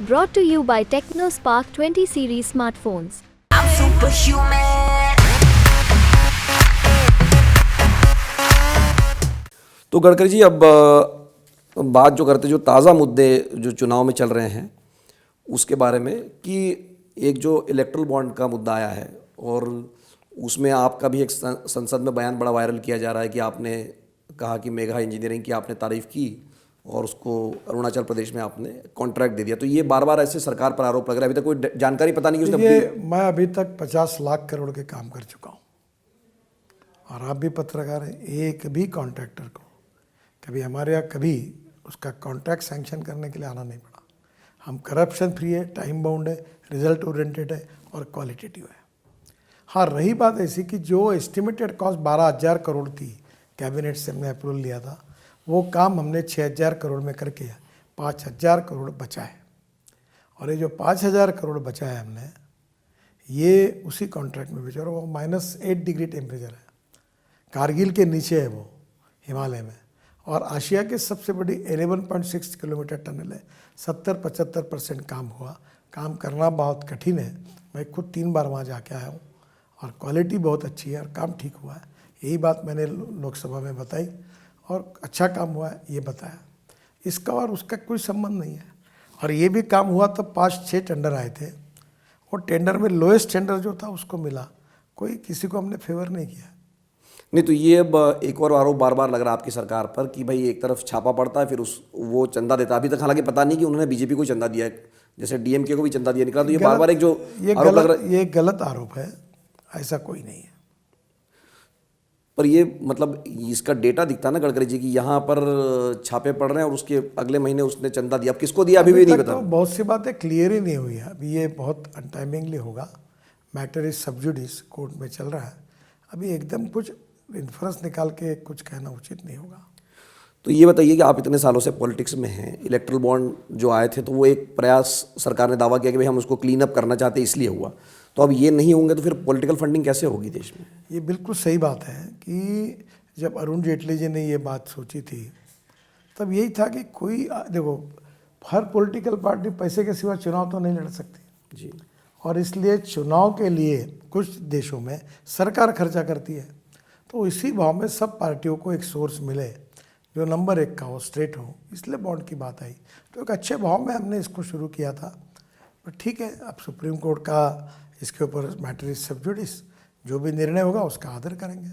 Brought to you by TechnoSpark 20 series smartphones. I'm superhuman. तो गडकरी जी, अब बात जो करते, जो ताज़ा मुद्दे जो चुनाव में चल रहे हैं उसके बारे में, कि एक जो इलेक्ट्रल बॉन्ड का मुद्दा आया है और उसमें आपका भी एक संसद में बयान बड़ा वायरल किया जा रहा है कि आपने कहा कि मेगा इंजीनियरिंग की आपने तारीफ़ की और उसको अरुणाचल प्रदेश में आपने कॉन्ट्रैक्ट दे दिया। तो ये बार बार ऐसे सरकार पर आरोप लग रहा है, अभी तक कोई जानकारी पता नहीं कि उसने मैं अभी तक 50 लाख करोड़ के काम कर चुका हूँ और आप भी पत्रकार हैं। एक भी कॉन्ट्रैक्टर को कभी हमारे यहाँ कभी उसका कॉन्ट्रैक्ट सैंक्शन करने के लिए आना नहीं पड़ा। हम करप्शन फ्री है, टाइम बाउंड है, रिजल्ट ओरिएंटेड है और क्वालिटेटिव है। हाँ, रही बात ऐसी कि जो एस्टिमेटेड कॉस्ट 12,000 करोड़ थी, कैबिनेट से हमने अप्रूवल लिया था, वो काम हमने 6,000 करोड़ में करके 5,000 करोड़ बचा है। और ये जो 5,000 करोड़ बचा है हमने, ये उसी कॉन्ट्रैक्ट में बेचा। और वो -8 डिग्री टेम्परेचर है, कारगिल के नीचे है वो, हिमालय में, और आशिया की सबसे बड़ी 11.6 किलोमीटर टनल है। 70-75% काम हुआ। काम करना बहुत कठिन है, मैं खुद 3 बार वहाँ जाके आया हूँ और क्वालिटी बहुत अच्छी है और काम ठीक हुआ है। यही बात मैंने लोकसभा में बताई और अच्छा काम हुआ है ये बताया। इसका और उसका कोई संबंध नहीं है। और ये भी काम हुआ तब 5-6 टेंडर आए थे, वो टेंडर में लोएस्ट टेंडर जो था उसको मिला, कोई किसी को हमने फेवर नहीं किया। नहीं, तो ये अब एक और आरोप बार बार लग रहा है आपकी सरकार पर कि भाई एक तरफ छापा पड़ता है, फिर वो चंदा देता है। अभी तक हालांकि पता नहीं कि उन्होंने बीजेपी को चंदा दिया है, जैसे डीएमके को भी चंदा दिया निकला। तो ये बार बार एक जो आरोप लग रहा है, ये गलत आरोप है, ऐसा कोई नहीं है। पर ये मतलब इसका डेटा दिखता है ना गडकरी जी, कि यहाँ पर छापे पड़ रहे हैं और उसके अगले महीने उसने चंदा दिया। अब किसको दिया अभी भी नहीं पता। तो बहुत सी बातें क्लियर ही नहीं हुई है। अभी ये बहुत अनटाइमिंगली होगा। मैटर इज सब जुडिस, कोर्ट में चल रहा है। अभी एकदम कुछ इन्फ्रेंस निकाल के कुछ कहना उचित नहीं होगा। तो ये बताइए कि आप इतने सालों से पॉलिटिक्स में हैं, इलेक्ट्रल बॉन्ड जो आए थे तो वो एक प्रयास सरकार ने दावा किया कि भाई हम उसको क्लीन अप करना चाहते इसलिए हुआ। तो अब ये नहीं होंगे तो फिर पॉलिटिकल फंडिंग कैसे होगी देश में? ये बिल्कुल सही बात है कि जब अरुण जेटली जी ने ये बात सोची थी तब यही था कि कोई, देखो, हर पॉलिटिकल पार्टी पैसे के सिवा चुनाव तो नहीं लड़ सकती जी, और इसलिए चुनाव के लिए कुछ देशों में सरकार खर्चा करती है। तो इसी भाव में सब पार्टियों को एक सोर्स मिले जो नंबर 1 का हो, स्ट्रेट हो, इसलिए बॉन्ड की बात आई। तो एक अच्छे भाव में हमने इसको शुरू किया था। तो ठीक है, अब सुप्रीम कोर्ट का इसके ऊपर मैटर इज सब जुडिस, जो भी निर्णय होगा उसका आदर करेंगे।